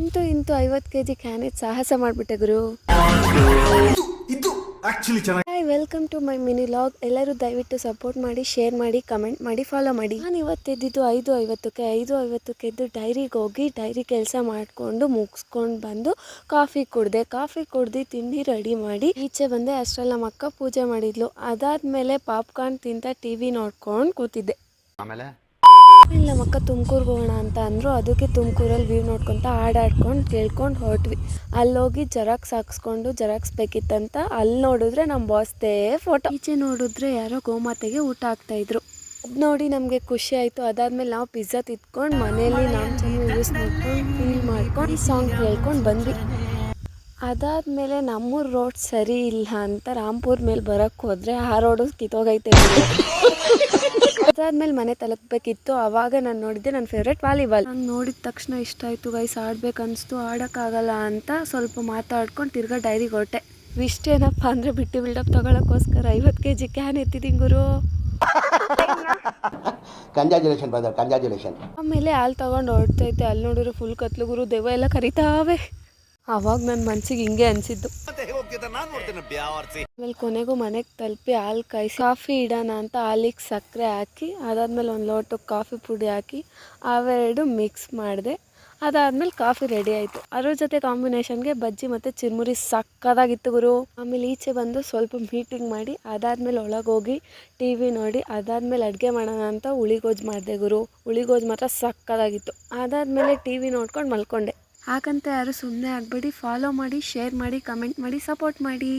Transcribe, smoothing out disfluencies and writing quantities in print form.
ಇಂತೂ 50 kg can ಸಾಹಸ ಮಾಡಿಬಿಟ್ಟೆ ಗುರು. Hi, welcome to my mini vlog. ಎಲ್ಲರೂ ದಯವಿಟ್ಟು ಸಪೋರ್ಟ್ ಮಾಡಿ, ಶೇರ್ ಮಾಡಿ, ಕಮೆಂಟ್ ಮಾಡಿ, ಫಾಲೋ ಮಾಡಿ. ನಾನು ಇವತ್ತೆದ್ದಿದ್ದು 5:50ಕ್ಕೆ. 5:50ಕ್ಕೆ ಎದ್ದು ಡೈರಿಗೆ ಹೋಗಿ ಡೈರಿ ಕೆಲಸ ಮಾಡಿಕೊಂಡು ಮುಗಿಸ್ಕೊಂಡು ಬಂದು ಕಾಫಿ ಕುಡ್ದು ತಿಂಡಿ ರೆಡಿ ಮಾಡಿ ಈಚೆ ಬಂದೆ. ಅಷ್ಟರಲ್ಲಿ ನಮ್ಮ ಅಕ್ಕ ಪೂಜೆ ಮಾಡಿದ್ಲು. ಅದಾದ್ಮೇಲೆ ಪಾಪ್ಕಾರ್ನ್ ತಿಂತ ಟಿವಿ ನೋಡ್ಕೊಂಡು ಕೂತಿದ್ದೆ. ಇಲ್ಲಿ ನಮ್ಮ ಅಕ್ಕ ತುಮಕೂರ್ಗೆ ಹೋಗೋಣ ಅಂತ ಅಂದರು. ಅದಕ್ಕೆ ತುಮಕೂರಲ್ಲಿ ವ್ಯೂ ನೋಡ್ಕೊತ ಆಡ್ಕೊಂಡು ಕೇಳ್ಕೊಂಡು ಹೊರಟ್ವಿ. ಅಲ್ಲೋಗಿ ಜೆರಾಕ್ಸ್ ಹಾಕ್ಸ್ಕೊಂಡು ಜೆರಾಕ್ಸ್ ಬೇಕಿತ್ತಂತ ಅಲ್ಲಿ ನೋಡಿದ್ರೆ ನಮ್ಮ ಬಾಸ್ದೇ ಫೋಟೋ. ಈಚೆ ನೋಡಿದ್ರೆ ಯಾರೋ ಗೋಮಾತೆಗೆ ಊಟ ಹಾಕ್ತಾಯಿದ್ರು. ಅದು ನೋಡಿ ನಮಗೆ ಖುಷಿ ಆಯಿತು. ಅದಾದಮೇಲೆ ನಾವು ಪಿಜ್ಜಾ ತಿತ್ಕೊಂಡು ಮನೇಲಿ ನಮ್ಮ ಚಾನಲ್ ಯೂಸ್ ಮಾಡ್ಕೊಂಡು ಫೀಲ್ ಮಾಡ್ಕೊಂಡು ಈ ಸಾಂಗ್ ಕೇಳ್ಕೊಂಡು ಬಂದ್ವಿ. ಅದಾದಮೇಲೆ ನಮ್ಮೂರ ರೋಡ್ ಸರಿ ಇಲ್ಲ ಅಂತ ರಾಂಪುರ ಮೇಲೆ ಬರೋಕ್ಕೆ ಹೋದರೆ ಆ ರೋಡು ಕಿತ್ತೋಗೈತೆ. ಅದಾದ್ಮೇಲೆ ಮನೆ ತಲುಪಬೇಕಿತ್ತು. ಆವಾಗ ನಾನು ನೋಡಿದ್ದೆ ನನ್ನ ಫೇವ್ರೇಟ್ ವಾಲಿಬಾಲ್. ನಂಗೆ ನೋಡಿದ ತಕ್ಷಣ ಇಷ್ಟ ಆಯಿತು ಗೈಸ್. ಆಡಬೇಕನ್ನಿಸ್ತು. ಆಡೋಕ್ಕಾಗಲ್ಲ ಅಂತ ಸ್ವಲ್ಪ ಮಾತಾಡ್ಕೊಂಡು ತಿರ್ಗಾ ಡೈರಿಗೆ ಹೊರಟೆ. ಇಷ್ಟೇನಪ್ಪ ಅಂದರೆ ಬಿಟ್ಟು ಬಿಲ್ಡಪ್ ತೊಗೊಳಕ್ಕೋಸ್ಕರ 50 kg ಕ್ಯಾನ್ ಎತ್ತಿದ್ದೀನಿ ಗುರು. ಆಮೇಲೆ ಹಾಲು ತೊಗೊಂಡು ಹೊರಡ್ತೈತೆ. ಅಲ್ಲಿ ನೋಡಿದ್ರೆ ಫುಲ್ ಕತ್ಲು ಗುರು. ದೆವ್ವ ಎಲ್ಲ ಕರಿತಾವೆ. ಆವಾಗ ನನ್ನ ಮನ್ಸಿಗೆ ಹಿಂಗೆ ಅನಿಸಿದ್ದು. ಆಮೇಲೆ ಕೊನೆಗೂ ಮನೆಗೆ ತಲುಪಿ ಹಾಲು ಕಾಯಿಸಿ ಕಾಫಿ ಇಡೋಣ ಅಂತ ಹಾಲಿಗೆ ಸಕ್ಕರೆ ಹಾಕಿ ಅದಾದಮೇಲೆ ಒಂದು ಲೋಟಕ್ಕೆ ಕಾಫಿ ಪುಡಿ ಹಾಕಿ ಅವೆರಡು ಮಿಕ್ಸ್ ಮಾಡಿದೆ. ಅದಾದಮೇಲೆ ಕಾಫಿ ರೆಡಿ ಆಯಿತು. ಅದ್ರ ಜೊತೆ ಕಾಂಬಿನೇಷನ್ಗೆ ಬಜ್ಜಿ ಮತ್ತು ಚಿರ್ಮುರಿ ಸಕ್ಕದಾಗಿತ್ತು ಗುರು. ಆಮೇಲೆ ಈಚೆ ಬಂದು ಸ್ವಲ್ಪ ಮೀಟಿಂಗ್ ಮಾಡಿ ಅದಾದಮೇಲೆ ಒಳಗೆ ಹೋಗಿ ಟಿ ವಿ ನೋಡಿ ಅದಾದಮೇಲೆ ಅಡುಗೆ ಮಾಡೋಣ ಅಂತ ಹುಳಿಗೋಜು ಮಾಡಿದೆ ಗುರು. ಹುಳಿಗೋಜು ಮಾತ್ರ ಸಕ್ಕದಾಗಿತ್ತು. ಅದಾದಮೇಲೆ ಟಿ ವಿ ನೋಡ್ಕೊಂಡು ಮಲ್ಕೊಂಡೆ. ಹಾಗಂತ ಯಾರು ಸುಮ್ಮನೆ ಆಗಬೇಡಿ. ಫಾಲೋ ಮಾಡಿ, ಶೇರ್ ಮಾಡಿ, ಕಮೆಂಟ್ ಮಾಡಿ, ಸಪೋರ್ಟ್ ಮಾಡಿ.